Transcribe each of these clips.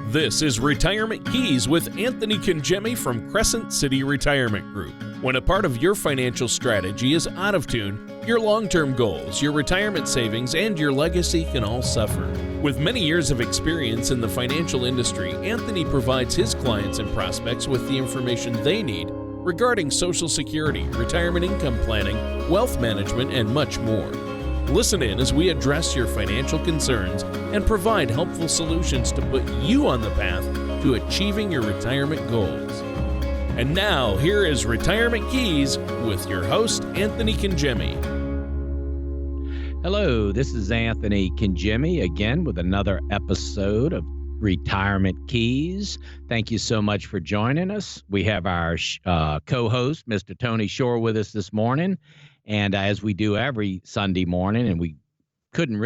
This is Retirement Keys with Anthony Congemi from Crescent City Retirement Group. When a part of your financial strategy is out of tune, your long-term goals, your retirement savings, and your legacy can all suffer. With many years of experience in the financial industry, Anthony provides his clients and prospects with the information they need regarding Social Security, retirement income planning, wealth management, and much more. Listen in as we address your financial concerns and provide helpful solutions to put you on the path to achieving your retirement goals. And now, here is Retirement Keys with your host, Anthony Congemi. Hello, this is Anthony Congemi again with another episode of Retirement Keys. Thank you so much for joining us. We have our co-host, Mr. Tony Shore, with us this morning. And as we do every Sunday morning, and we couldn't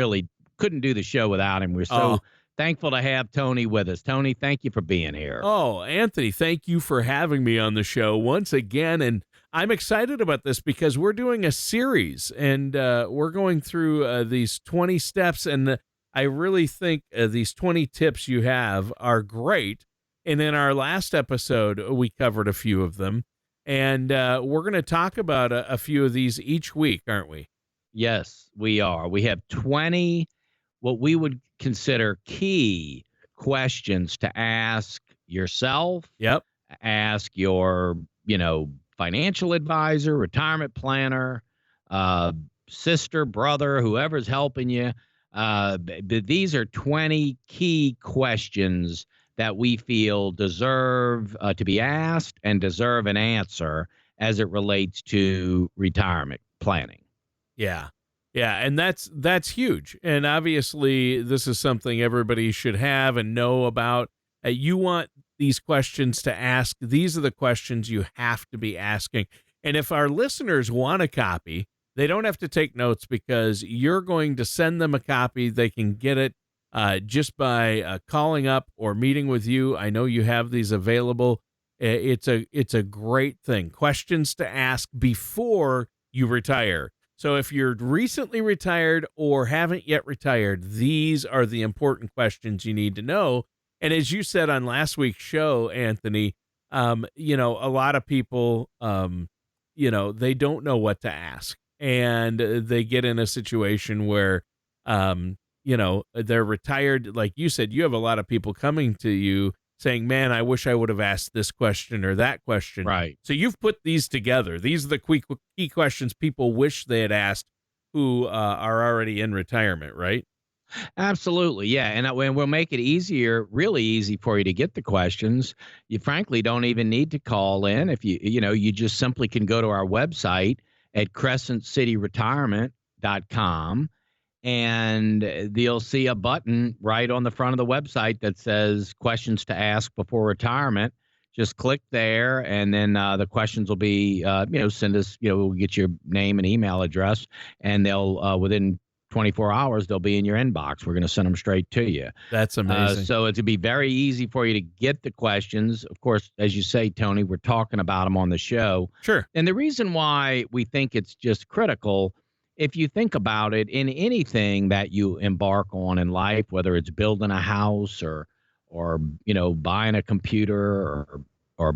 do the show without him. We're so thankful to have Tony with us. Tony, thank you for being here. Oh, Anthony, thank you for having me on the show once again. And I'm excited about this because we're doing a series, and we're going through these 20 steps. And I really think these 20 tips you have are great. And in our last episode, we covered a few of them. And we're going to talk about a few of these each week, aren't we? Yes, we are. We have 20 what we would consider key questions to ask yourself. Yep. Ask your, financial advisor, retirement planner, sister, brother, whoever's helping you. These are 20 key questions that we feel deserve to be asked and deserve an answer as it relates to retirement planning. Yeah. Yeah, and that's huge. And obviously, this is something everybody should have and know about. You want these questions to ask. These are the questions you have to be asking. And if our listeners want a copy, they don't have to take notes because you're going to send them a copy. They can get it just by calling up or meeting with you. I know you have these available. It's a great thing. Questions to ask before you retire. So if you're recently retired or haven't yet retired, these are the important questions you need to know. And as you said on last week's show, Anthony, a lot of people, they don't know what to ask. And they get in a situation where, they're retired. Like you said, you have a lot of people coming to you saying, man, I wish I would have asked this question or that question. Right. So you've put these together. These are the key questions people wish they had asked who are already in retirement, right? Absolutely. Yeah. And we'll make it really easy for you to get the questions. You frankly don't even need to call in. If you just simply can go to our website at crescentcityretirement.com. And you'll see a button right on the front of the website that says questions to ask before retirement. Just click there, and then the questions will be, send us, we'll get your name and email address, and they'll, within 24 hours, they'll be in your inbox. We're going to send them straight to you. That's amazing. So it'll be very easy for you to get the questions. Of course, as you say, Tony, we're talking about them on the show. Sure. And the reason why we think it's just critical, if you think about it, in anything that you embark on in life, whether it's building a house or buying a computer or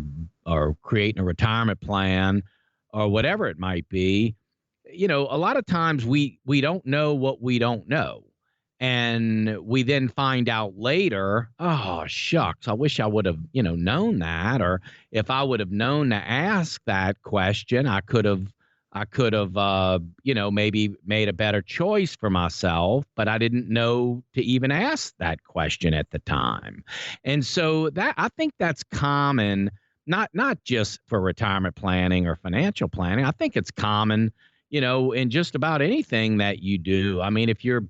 creating a retirement plan or whatever it might be, a lot of times we don't know what we don't know. And we then find out later, oh, shucks, I wish I would have, known that. Or if I would have known to ask that question, I could have, maybe made a better choice for myself, but I didn't know to even ask that question at the time. And so I think that's common, not just for retirement planning or financial planning. I think it's common, in just about anything that you do. I mean, if you're,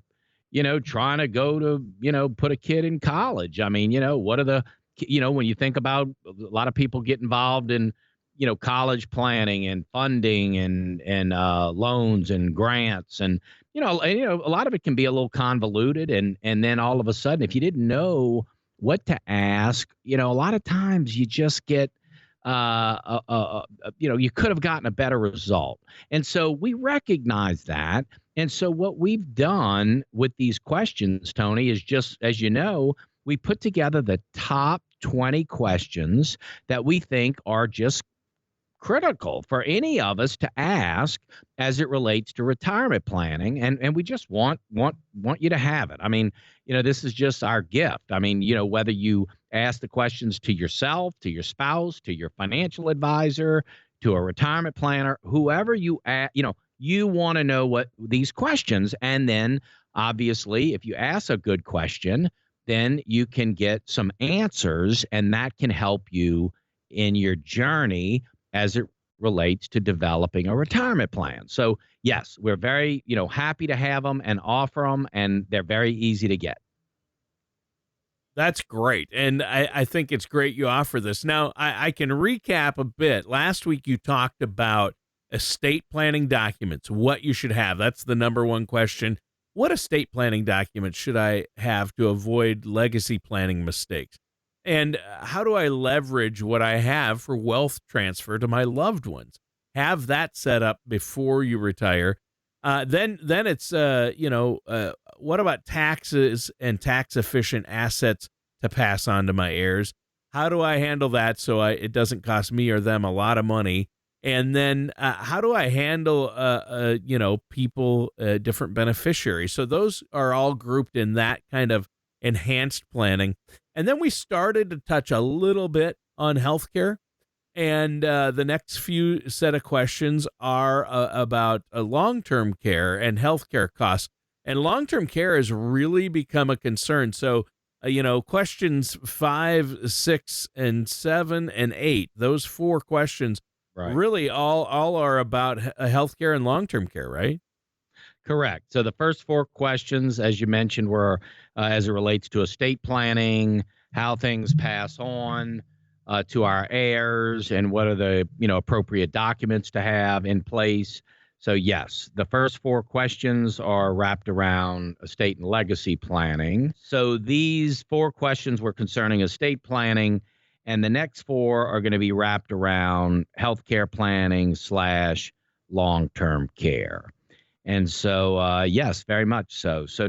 trying to go to, put a kid in college, I mean, what are the, when you think about a lot of people get involved in, college planning and funding and loans and grants and, a lot of it can be a little convoluted. And then all of a sudden, if you didn't know what to ask, a lot of times you just get, you could have gotten a better result. And so we recognize that. And so what we've done with these questions, Tony, is just, as you know, we put together the top 20 questions that we think are just critical for any of us to ask as it relates to retirement planning, and we just want you to have it. I mean, this is just our gift. I mean, whether you ask the questions to yourself, to your spouse, to your financial advisor, to a retirement planner, whoever you ask, you want to know what these questions, and then obviously if you ask a good question, then you can get some answers, and that can help you in your journey as it relates to developing a retirement plan. So yes, we're very, happy to have them and offer them, and they're very easy to get. That's great. And I think it's great you offer this. Now, I can recap a bit. Last week, you talked about estate planning documents, what you should have. That's the number one question. What estate planning documents should I have to avoid legacy planning mistakes? And how do I leverage what I have for wealth transfer to my loved ones? Have that set up before you retire. Then it's what about taxes and tax efficient assets to pass on to my heirs? How do I handle that so it doesn't cost me or them a lot of money? And then how do I handle people, different beneficiaries? So those are all grouped in that kind of enhanced planning. And then we started to touch a little bit on healthcare. And the next few set of questions are about long-term care and healthcare costs. And long-term care has really become a concern. So, questions 5, 6, and 7, and 8, those 4 questions really all are about healthcare and long-term care, right? Correct. So the first 4 questions, as you mentioned, were as it relates to estate planning, how things pass on to our heirs, and what are the appropriate documents to have in place. So yes, the first 4 questions are wrapped around estate and legacy planning. So these 4 questions were concerning estate planning, and the next 4 are going to be wrapped around healthcare planning / long-term care. And so, yes, very much so. So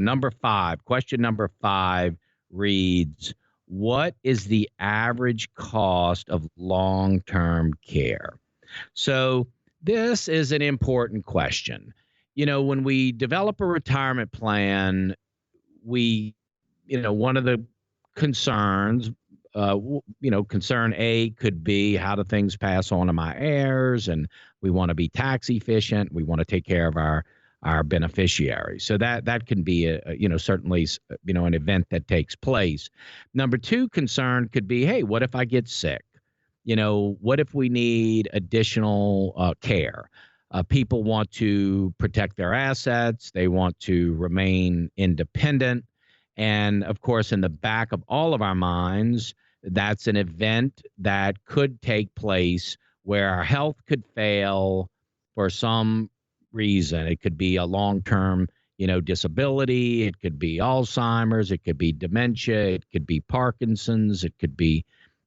question number 5 reads, what is the average cost of long-term care? So this is an important question. When we develop a retirement plan, one of the concerns, concern A could be, how do things pass on to my heirs? And we want to be tax efficient. We want to take care of our beneficiaries. So that can be certainly an event that takes place. Number 2 concern could be, hey, what if I get sick? What if we need additional care? People want to protect their assets. They want to remain independent. And of course, in the back of all of our minds, that's an event that could take place where our health could fail for some reason. It could be a long-term, disability. It could be Alzheimer's. It could be dementia. It could be Parkinson's. It could be,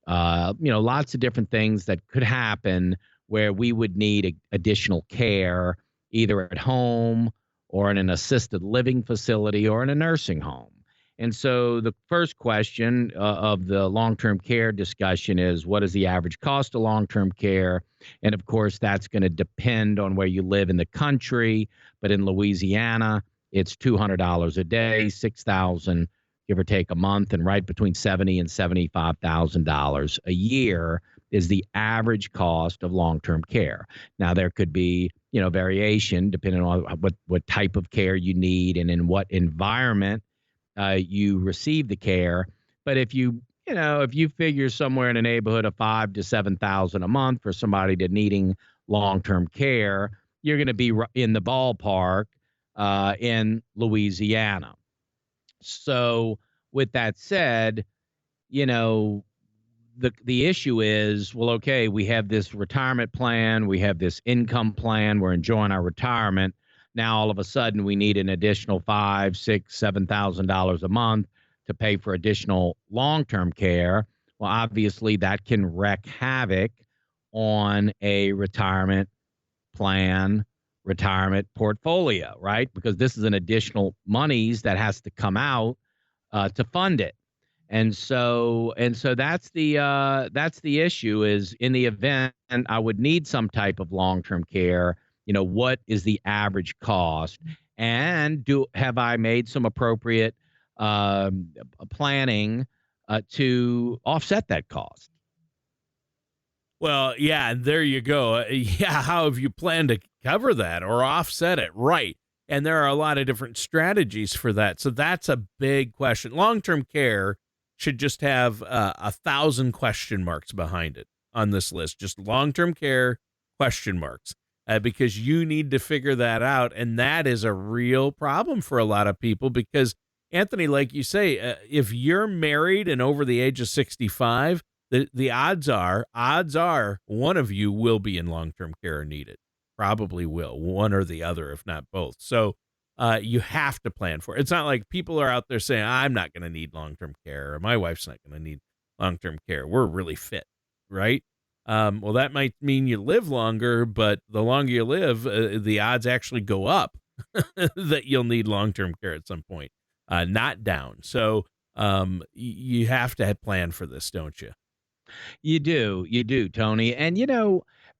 lots of different things that could happen where we would need additional care, either at home or in an assisted living facility or in a nursing home. And so the first question of the long-term care discussion is, what is the average cost of long-term care? And of course, that's going to depend on where you live in the country. But in Louisiana, it's $200 a day, $6,000, give or take, a month, and right between $70,000 and $75,000 a year is the average cost of long-term care. Now, there could be, variation depending on what type of care you need and in what environment you receive the care. But if you figure somewhere in the neighborhood of $5,000 to $7,000 a month for somebody that needing long-term care, you're going to be in the ballpark in Louisiana. So with that said, the issue is, well, okay, we have this retirement plan, we have this income plan, we're enjoying our retirement. Now, all of a sudden, we need an additional $5,000, $6,000, $7,000 a month to pay for additional long-term care. Well, obviously, that can wreak havoc on a retirement plan, retirement portfolio, right? Because this is an additional monies that has to come out to fund it. And so that's the issue is in the event I would need some type of long-term care, what is the average cost? And do have I made some appropriate planning to offset that cost? Well, yeah, and there you go. Yeah, how have you planned to cover that or offset it? Right. And there are a lot of different strategies for that. So that's a big question. Long-term care should just have 1,000 question marks behind it on this list. Just long-term care question marks, because you need to figure that out. And that is a real problem for a lot of people because, Anthony, like you say, if you're married and over the age of 65, the odds are one of you will be in long-term care or need it. Probably will, one or the other, if not both. So you have to plan for it. It's not like people are out there saying, I'm not going to need long-term care, or my wife's not going to need long-term care. We're really fit, right? Well, that might mean you live longer, but the longer you live, the odds actually go up that you'll need long-term care at some point, not down. So you have to plan for this, don't you? You do, Tony. And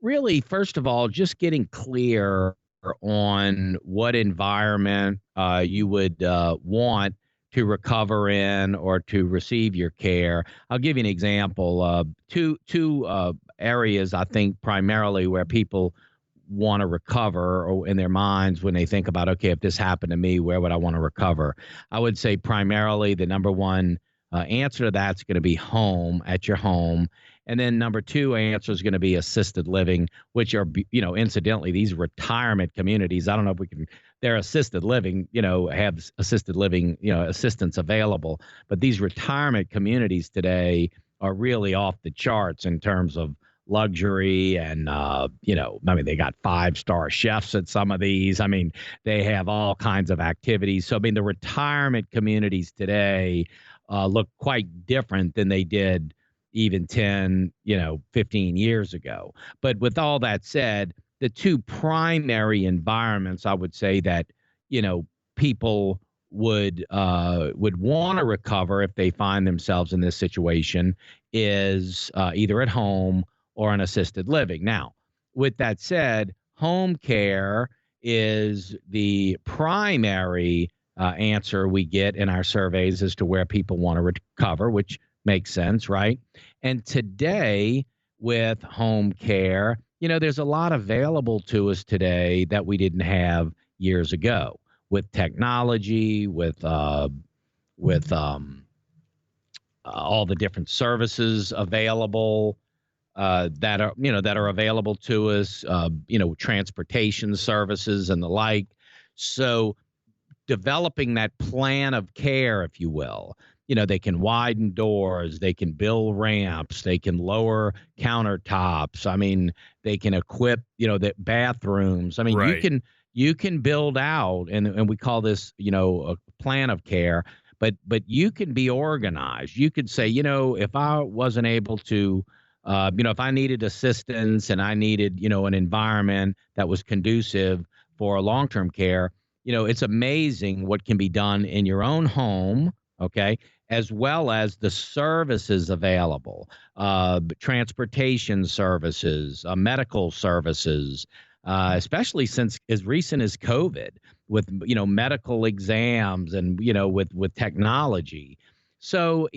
really, first of all, just getting clear on what environment you would want to recover in or to receive your care. I'll give you an example. Two areas I think primarily where people want to recover or in their minds when they think about, okay, if this happened to me, where would I want to recover? I would say primarily the number one answer to that's going to be home, at your home. And then number two answer is going to be assisted living, which are, incidentally, these retirement communities. I don't know if we can, they're assisted living, have assisted living, assistance available. But these retirement communities today are really off the charts in terms of luxury and, I mean, they got 5-star chefs at some of these. I mean, they have all kinds of activities. So, I mean, the retirement communities today look quite different than they did even 10, 15 years ago. But with all that said, the two primary environments I would say that, people would want to recover if they find themselves in this situation is either at home or in assisted living. Now, with that said, home care is the primary answer we get in our surveys as to where people want to recover, which makes sense, right? And today, with home care, there's a lot available to us today that we didn't have years ago with technology, with all the different services available that are available to us, transportation services and the like. So developing that plan of care, if you will. They can widen doors, they can build ramps, they can lower countertops. I mean, they can equip, the bathrooms. I mean, Right. you can build out, and we call this, a plan of care. But you can be organized. You could say, if I wasn't able to, if I needed assistance and I needed, an environment that was conducive for long-term care, it's amazing what can be done in your own home, okay, as well as the services available, transportation services, medical services, especially since as recent as COVID, with medical exams and with technology. So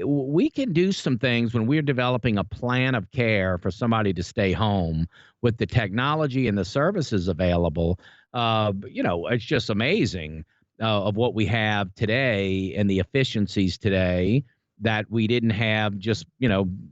we can do some things when we're developing a plan of care for somebody to stay home with the technology and the services available. It's just amazing of what we have today and the efficiencies today that we didn't have just,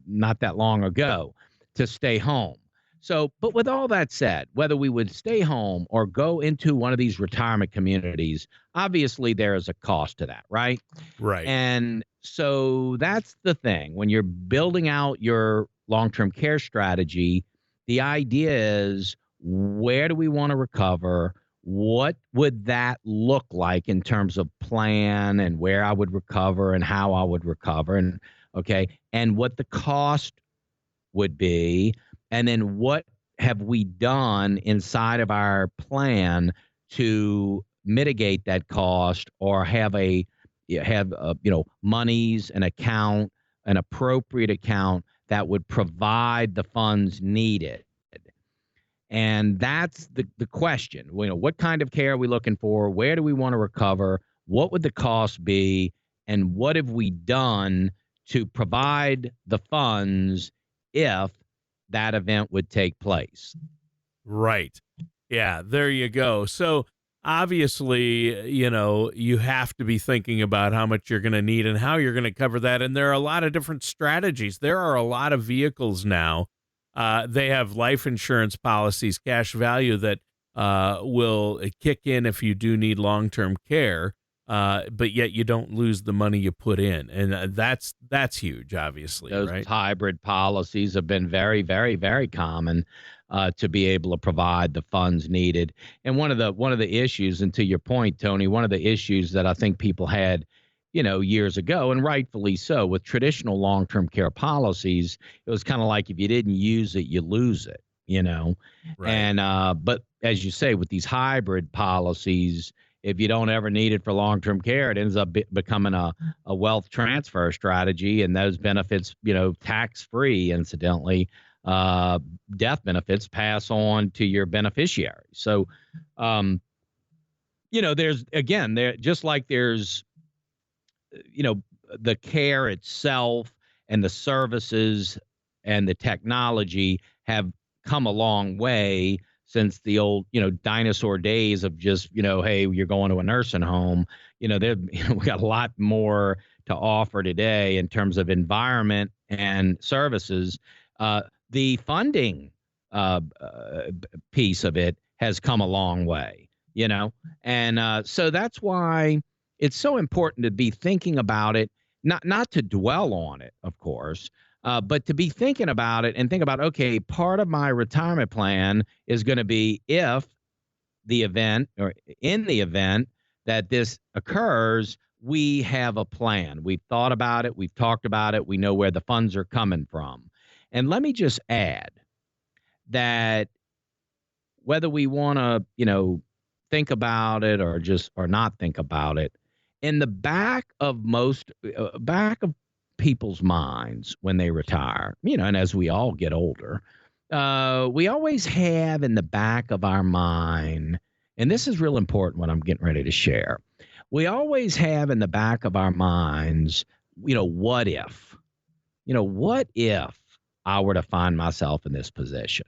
not that long ago to stay home. So, but with all that said, whether we would stay home or go into one of these retirement communities, obviously there is a cost to that, right? Right. And so that's the thing. When you're building out your long-term care strategy, the idea is where do we want to recover? What would that look like in terms of plan and where I would recover and how I would recover and okay, and what the cost would be, and then what have we done inside of our plan to mitigate that cost or have a have monies, an account, an appropriate account that would provide the funds needed. And that's the question. What kind of care are we looking for? Where do we want to recover? What would the cost be? And what have we done to provide the funds if that event would take place? Right. Yeah, there you go. So obviously, you have to be thinking about how much you're going to need and how you're going to cover that. And there are a lot of different strategies. There are a lot of vehicles now. They have life insurance policies, cash value that will kick in if you do need long-term care, but yet you don't lose the money you put in. And that's huge, obviously, Those right? hybrid policies have been very, very, very common to be able to provide the funds needed. And one of the issues, and to your point, Tony, one of the issues that I think people had, years ago, and rightfully so, with traditional long-term care policies, it was kind of like if you didn't use it, you lose it. Right. And but as you say, with these hybrid policies, if you don't ever need it for long-term care, it ends up becoming a wealth transfer strategy, and those benefits, tax-free, incidentally, death benefits pass on to your beneficiaries. So, there's, again, there, just like there's, the care itself and the services and the technology have come a long way since the old, dinosaur days of just, hey, you're going to a nursing home. We got a lot more to offer today in terms of environment and services. The funding piece of it has come a long way, and so that's why it's so important to be thinking about it, not to dwell on it, of course, but to be thinking about it and think about, okay, part of my retirement plan is going to be if the event or in the event that this occurs, we have a plan. We've thought about it. We've talked about it. We know where the funds are coming from. And let me just add that whether we want to, think about it or not think about it, in the back of people's minds when they retire, and as we all get older, we always have in the back of our mind, and this is real important what I'm getting ready to share. We always have in the back of our minds, what if? What if I were to find myself in this position?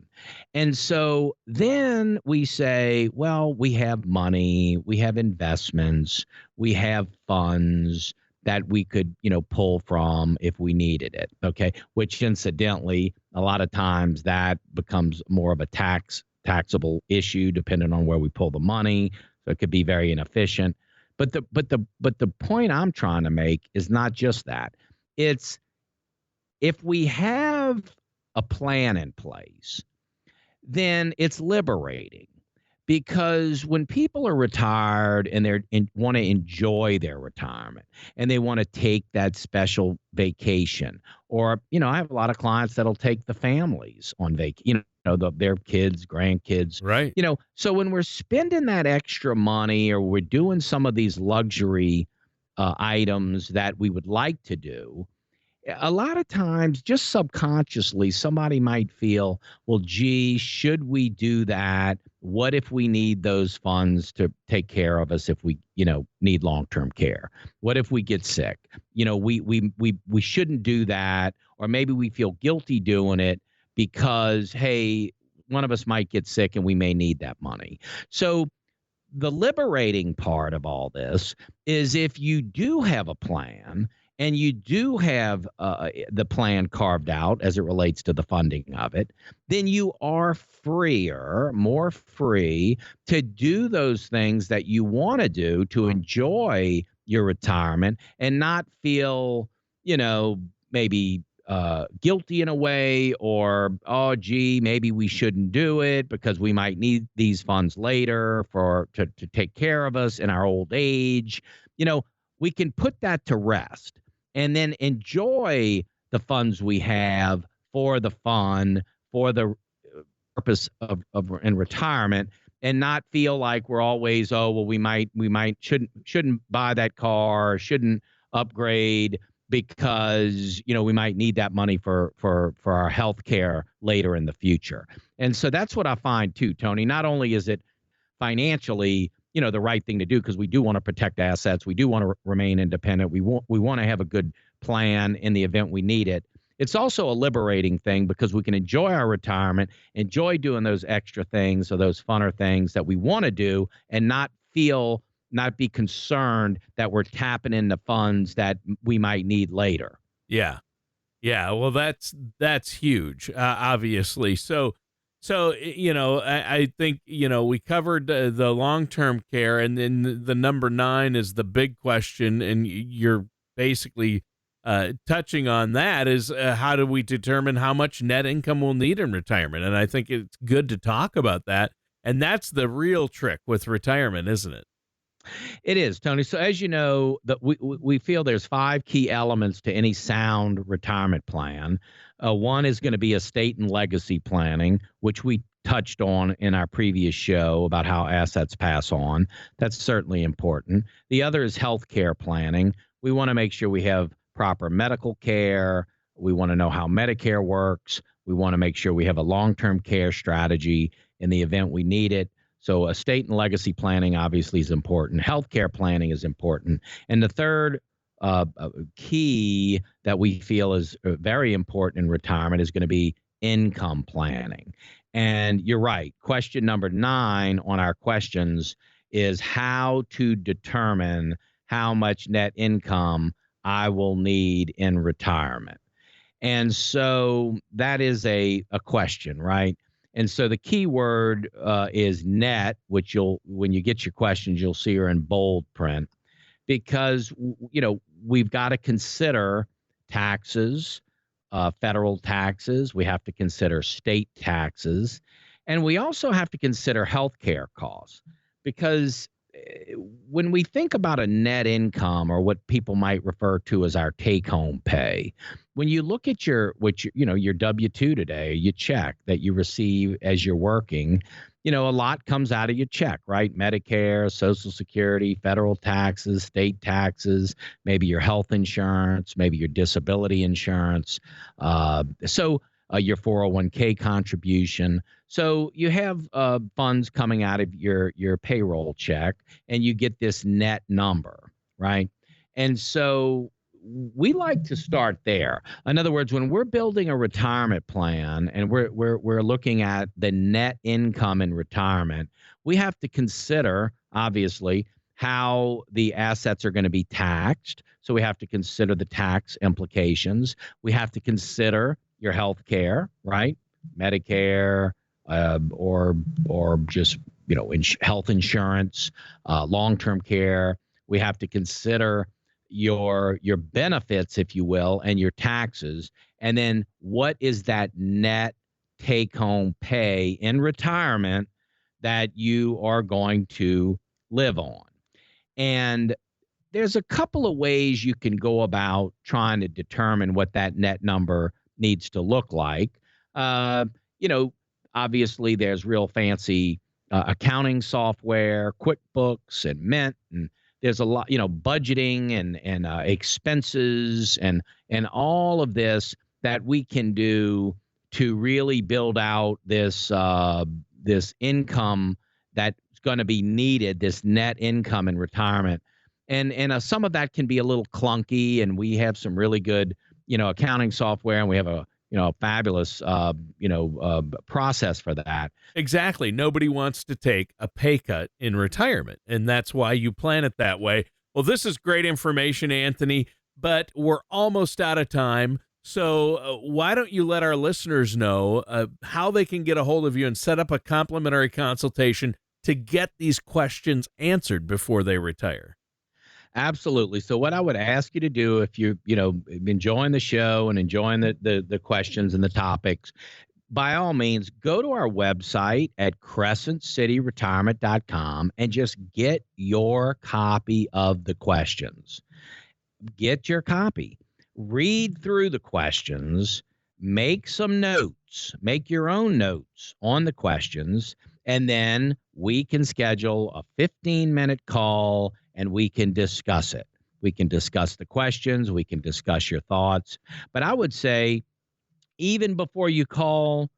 And so then we say, well, we have money, we have investments, we have funds that we could, pull from if we needed it. Okay. Which incidentally, a lot of times that becomes more of a taxable issue depending on where we pull the money. So it could be very inefficient. But the point I'm trying to make is not just that. It's if we have a plan in place, then it's liberating, because when people are retired and want to enjoy their retirement and they want to take that special vacation, or I have a lot of clients that'll take the families on vacation, their kids, grandkids, Right. So when we're spending that extra money or we're doing some of these luxury items that we would like to do, a lot of times just subconsciously somebody might feel, well, gee, should we do that? What if we need those funds to take care of us if we, need long-term care? What if we get sick? We shouldn't do that. Or maybe we feel guilty doing it because, hey, one of us might get sick and we may need that money. So the liberating part of all this is if you do have a plan and you do have the plan carved out as it relates to the funding of it, then you are more free to do those things that you want to do to enjoy your retirement and not feel, maybe guilty in a way, or, oh, gee, maybe we shouldn't do it because we might need these funds later to take care of us in our old age. We can put that to rest and then enjoy the funds we have for the fun, for the purpose of in retirement, and not feel like we're always, oh, well, we shouldn't buy that car, shouldn't upgrade because, we might need that money for our health care later in the future. And so that's what I find too, Tony. Not only is it financially, the right thing to do, because we do want to protect assets, we do want to remain independent, we want to have a good plan in the event we need it. It's also a liberating thing because we can enjoy our retirement, enjoy doing those extra things or those funner things that we want to do, and not be concerned that we're tapping into funds that we might need later. Yeah. Yeah. Well, that's huge, obviously. So, I think, we covered the long-term care, and then the number 9 is the big question. And you're basically touching on that is how do we determine how much net income we'll need in retirement? And I think it's good to talk about that. And that's the real trick with retirement, isn't it? It is, Tony. So as you know, that we feel there's 5 key elements to any sound retirement plan. One is going to be estate and legacy planning, which we touched on in our previous show about how assets pass on. That's certainly important. The other is healthcare planning. We want to make sure we have proper medical care. We want to know how Medicare works. We want to make sure we have a long-term care strategy in the event we need it. So estate and legacy planning obviously is important. Healthcare planning is important. And the third key that we feel is very important in retirement is going to be income planning. And you're right. Question number 9 on our questions is how to determine how much net income I will need in retirement. And so that is a question, right? And so the key word is net, which when you get your questions, you'll see her in bold print, because, we've got to consider taxes, federal taxes. We have to consider state taxes. And we also have to consider healthcare costs, because when we think about a net income, or what people might refer to as our take-home pay, when you look at your W-2 today, you check that you receive as you're working, a lot comes out of your check, right? Medicare, Social Security, federal taxes, state taxes, maybe your health insurance, maybe your disability insurance. So your 401k contribution. So you have funds coming out of your payroll check, and you get this net number, right? And so we like to start there. In other words, when we're building a retirement plan and we're looking at the net income in retirement, we have to consider, obviously, how the assets are going to be taxed. So we have to consider the tax implications. We have to consider your health care, right? Medicare, or just, health insurance, long-term care. We have to consider your benefits, if you will, and your taxes. And then what is that net take-home pay in retirement that you are going to live on? And there's a couple of ways you can go about trying to determine what that net number needs to look like. Obviously there's real fancy accounting software, QuickBooks and Mint, and there's a lot, budgeting and expenses and all of this that we can do to really build out this income that's going to be needed, this net income in retirement. And some of that can be a little clunky, and we have some really good, accounting software, and we have a fabulous, process for that. Exactly. Nobody wants to take a pay cut in retirement, and that's why you plan it that way. Well, this is great information, Anthony, but we're almost out of time. So why don't you let our listeners know how they can get a hold of you and set up a complimentary consultation to get these questions answered before they retire? Absolutely. So what I would ask you to do, if you're, enjoying the show and enjoying the questions and the topics, by all means, go to our website at crescentcityretirement.com and just get your copy of the questions. Get your copy. Read through the questions. Make some notes. Make your own notes on the questions. And then we can schedule a 15-minute call and we can discuss it. We can discuss the questions. We can discuss your thoughts. But I would say, even before you call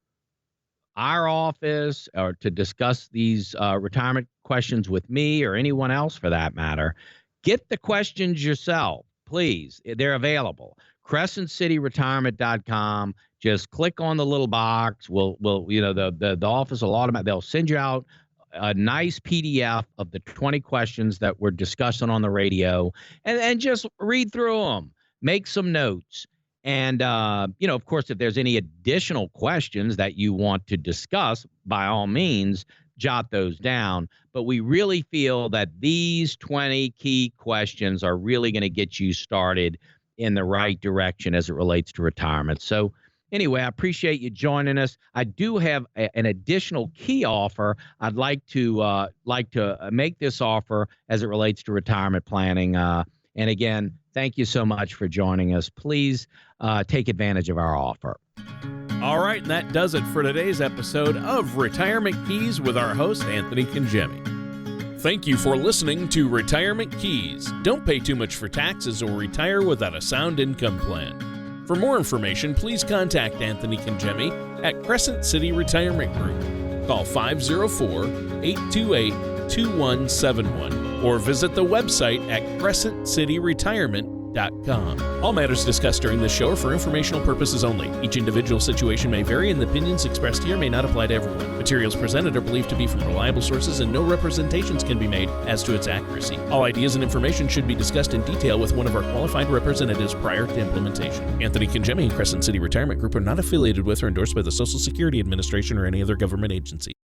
our office or to discuss these retirement questions with me or anyone else for that matter, get the questions yourself, please. They're available. CrescentCityRetirement.com. Just click on the little box. The office will automatically, they'll send you out a nice PDF of the 20 questions that we're discussing on the radio, and just read through them, make some notes. And, of course, if there's any additional questions that you want to discuss, by all means, jot those down. But we really feel that these 20 key questions are really going to get you started in the right direction as it relates to retirement. So anyway, I appreciate you joining us. I do have an additional key offer. I'd like to make this offer as it relates to retirement planning. And again, thank you so much for joining us. Please take advantage of our offer. All right, and that does it for today's episode of Retirement Keys with our host, Anthony Congemi. Thank you for listening to Retirement Keys. Don't pay too much for taxes or retire without a sound income plan. For more information, please contact Anthony Congemi at Crescent City Retirement Group. Call 504-828-2171 or visit the website at crescentcityretirement.com. All matters discussed during this show are for informational purposes only. Each individual situation may vary, and the opinions expressed here may not apply to everyone. Materials presented are believed to be from reliable sources, and no representations can be made as to its accuracy. All ideas and information should be discussed in detail with one of our qualified representatives prior to implementation. Anthony Congemi and Crescent City Retirement Group are not affiliated with or endorsed by the Social Security Administration or any other government agency.